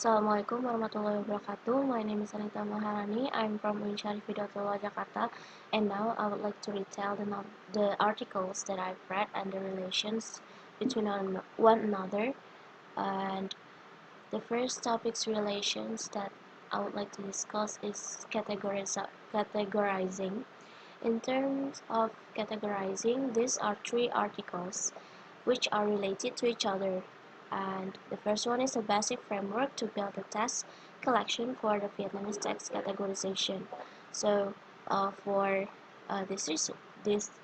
Assalamualaikum warahmatullahi wabarakatuh. My name is Anita Maharani. I'm from Syarif, Hidayatullah, Jakarta. And now I would like to retell the articles that I've read and the relations between one another. And the first topic's relations that I would like to discuss is categorizing. In terms of categorizing, these are three articles which are related to each other. And the first one is a basic framework to build a test collection for the Vietnamese text categorization. So, for this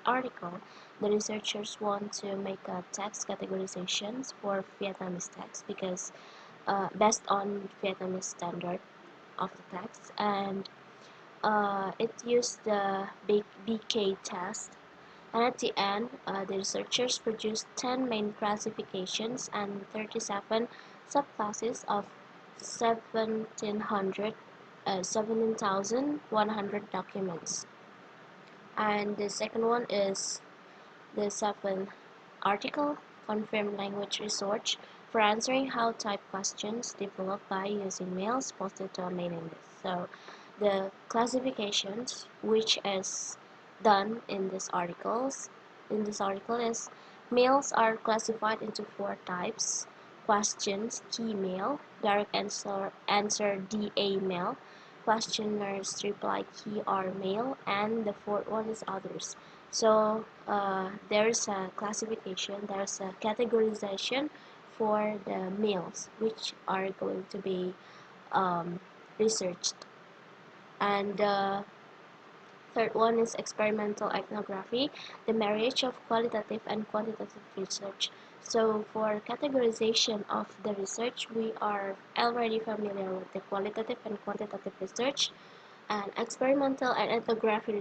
article, the researchers want to make a text categorizations for Vietnamese text because based on Vietnamese standard of the text, and it used the BK test, and at the end, the researchers produced 10 main classifications and 37 subclasses of 17,100 documents. And the second one is the seventh article, confirmed language research for answering how type questions developed by using mails posted to a mailing list. So the classifications which is done in this article is mails are classified into four types: questions, key mail; direct answer DA mail; questioners reply key R mail; and the fourth one is others. So there's a classification, there's a categorization for the mails which are going to be researched. And the third one is experimental ethnography, the marriage of qualitative and quantitative research. So for categorization of the research, we are already familiar with the qualitative and quantitative research, and experimental and ethnography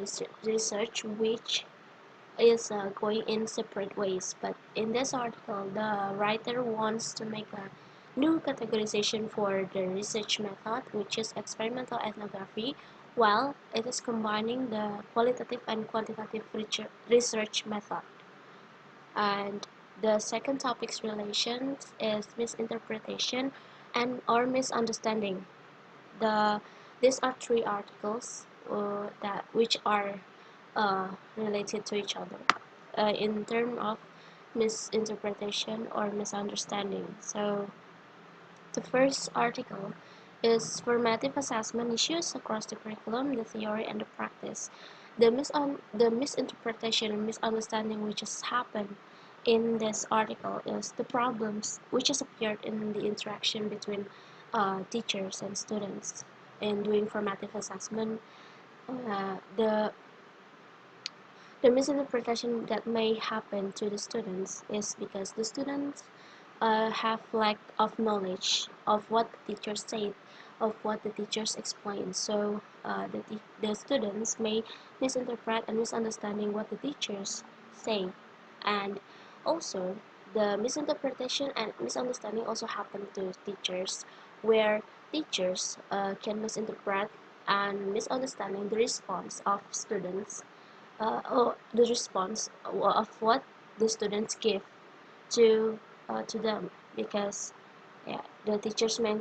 research, which is going in separate ways. But in this article, the writer wants to make a new categorization for the research method, which is experimental ethnography, while it is combining the qualitative and quantitative research method. And the second topic's relations is misinterpretation and or misunderstanding. These are three articles which are related to each other in terms of misinterpretation or misunderstanding. So the first article is formative assessment issues across the curriculum, the theory, and the practice. The misinterpretation and misunderstanding which has happened in this article is the problems which has appeared in the interaction between teachers and students in doing formative assessment. The misinterpretation that may happen to the students is because the students have lack of knowledge of what the teachers said, of what the teachers explained. So the students may misinterpret and misunderstanding what the teachers say. And also the misinterpretation and misunderstanding also happen to teachers, where teachers can misinterpret and misunderstanding the response of students, or the response of what the students give to them, because yeah, the teachers may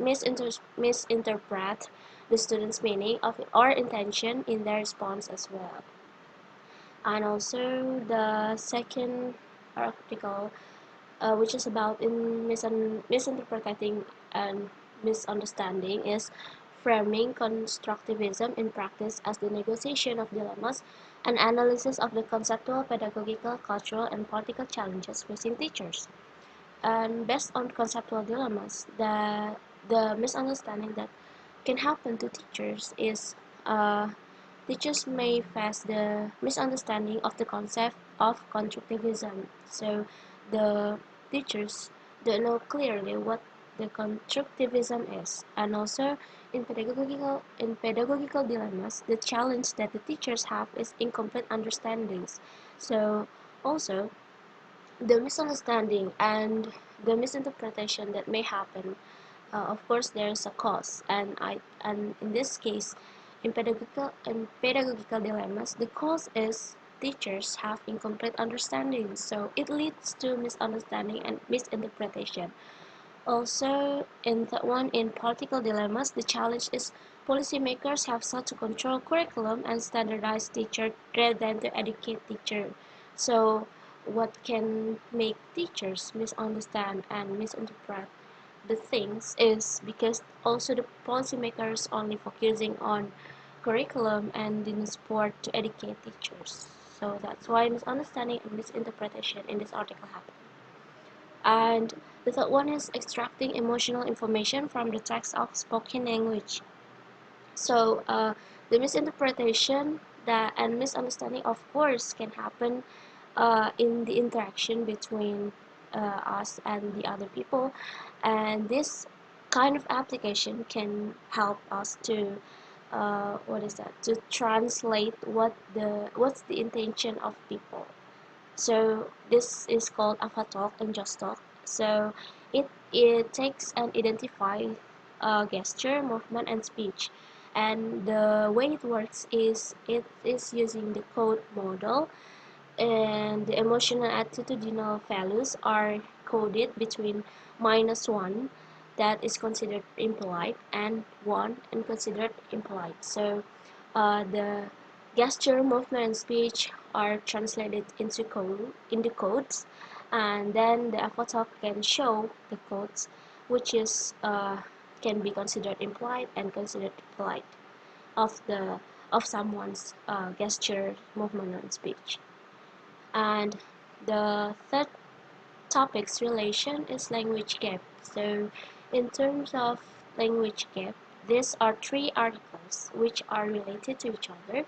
misinterpret the students' meaning of or intention in their response as well. And also the second article, which is about misinterpreting and misunderstanding, is framing constructivism in practice as the negotiation of dilemmas and analysis of the conceptual, pedagogical, cultural, and political challenges facing teachers. And based on conceptual dilemmas, the misunderstanding that can happen to teachers is teachers may face the misunderstanding of the concept of constructivism. So the teachers don't know clearly what the constructivism is. And also in pedagogical dilemmas, the challenge that the teachers have is incomplete understandings. So also the misunderstanding and the misinterpretation that may happen, of course there's a cause, and in this case, in pedagogical dilemmas, the cause is teachers have incomplete understanding, so it leads to misunderstanding and misinterpretation. Also, in that one, in political dilemmas, the challenge is policymakers have sought to control curriculum and standardize teacher rather than to educate teacher. So, what can make teachers misunderstand and misinterpret the things is because also the policymakers only focusing on curriculum and didn't support to educate teachers. So that's why misunderstanding and misinterpretation in this article happen. And the third one is extracting emotional information from the text of spoken language. So the misinterpretation that and misunderstanding, of course, can happen in the interaction between us and the other people, and this kind of application can help us to what is that? To translate what's the intention of people. So this is called avatalk and just talk. So it takes and identifies gesture, movement, and speech. And the way it works is it is using the code model, and the emotional attitudinal values are coded between -1 that is considered impolite and 1 and considered impolite. So the gesture, movement, and speech are translated into codes, and then the avatar can show the codes, which is can be considered impolite and considered polite of the of someone's gesture, movement, and speech. And the third topic's relation is language gap. So in terms of language gap, these are three articles which are related to each other.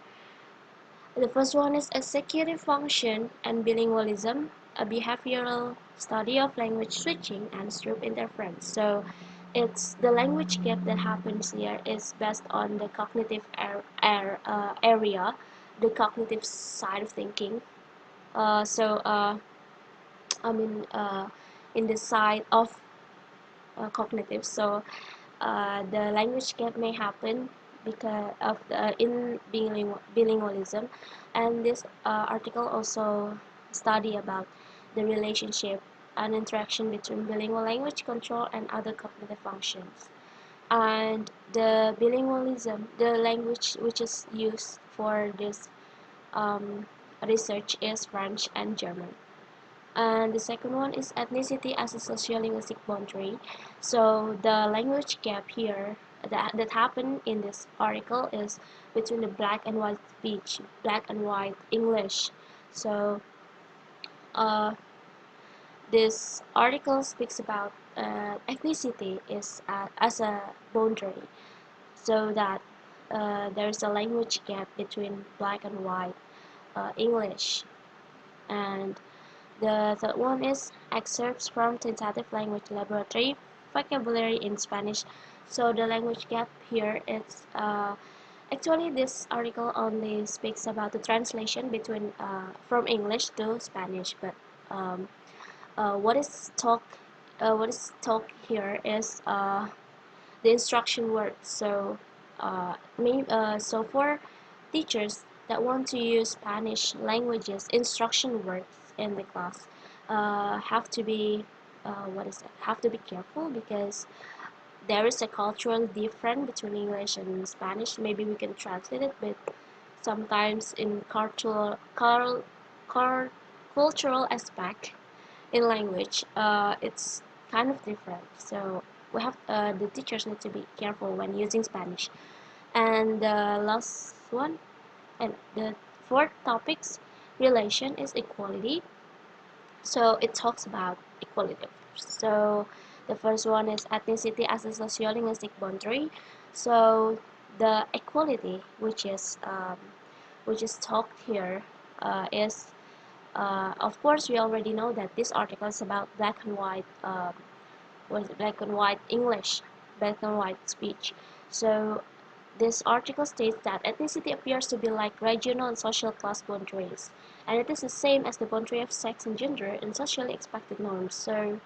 The first one is executive function and bilingualism, a behavioral study of language switching and group interference. So it's the language gap that happens here is based on the cognitive area, the cognitive side of thinking. So I mean in the side of cognitive. So the language gap may happen because of the in bilingualism, and this article also study about the relationship and interaction between bilingual language control and other cognitive functions. And the bilingualism, the language which is used for this research is French and German. And the second one is ethnicity as a sociolinguistic boundary. So the language gap here that happened in this article is between the black and white speech, black and white English. So uh, this article speaks about ethnicity is as a boundary, so that there's a language gap between black and white English. And the third one is excerpts from tentative language laboratory vocabulary in Spanish. So the language gap here is actually this article only speaks about the translation between from English to Spanish, but um, what is talk here is the instruction words. So so for teachers that want to use Spanish languages instruction words in the class have to be have to be careful, because there is a cultural difference between English and Spanish. Maybe we can translate it, but sometimes in cultural aspect in language, it's kind of different. So we have the teachers need to be careful when using Spanish. And the last one, and the fourth topic's relation is equality. So it talks about equality. So the first one is ethnicity as a sociolinguistic boundary. So the equality, which is talked here, is of course we already know that this article is about black and white black and white English, black and white speech. So this article states that ethnicity appears to be like regional and social class boundaries, and it is the same as the boundary of sex and gender and socially expected norms. So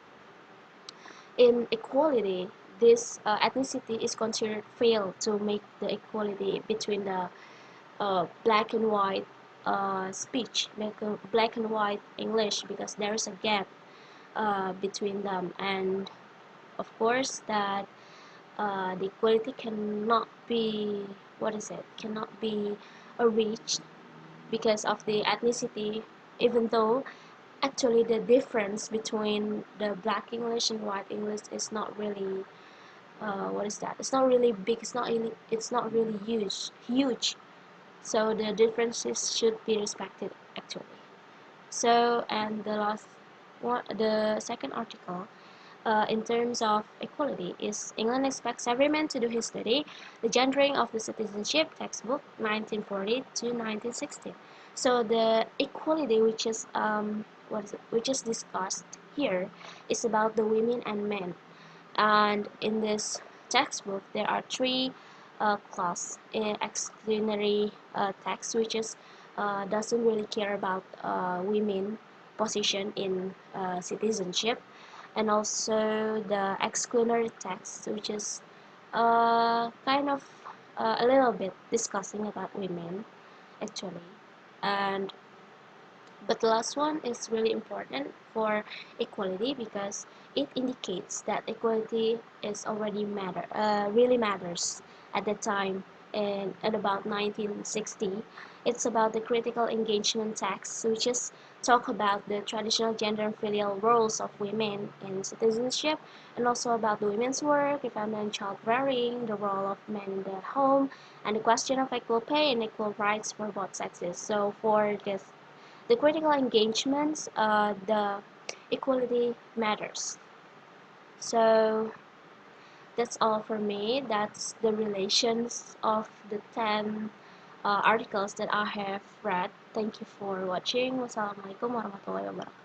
in equality, this ethnicity is considered failed to make the equality between the black and white speech, black and white English, because there is a gap between them. And of course, that the equality cannot be, cannot be reached because of the ethnicity, even though actually the difference between the black English and white English is not really, it's not really big, it's not really huge. So the differences should be respected actually. So, and the last one, the second article, in terms of equality, is England expects every man to do his duty, the gendering of the citizenship textbook 1940 to 1960. So the equality which is discussed here is about the women and men. And in this textbook there are three clause exclusionary text, which is doesn't really care about women position in citizenship, and also the exclusionary text, which is kind of a little bit discussing about women actually. And but the last one is really important for equality because it indicates that equality is already really matters at the time. And at about 1960, it's about the critical engagement tax, which is talk about the traditional gender and filial roles of women in citizenship, and also about the women's work, family and child rearing, the role of men in the home, and the question of equal pay and equal rights for both sexes. So for this the critical engagements, the equality matters. So that's all for me. That's the relations of the 10 articles that I have read. Thank you for watching. Wassalamualaikum warahmatullahi wabarakatuh.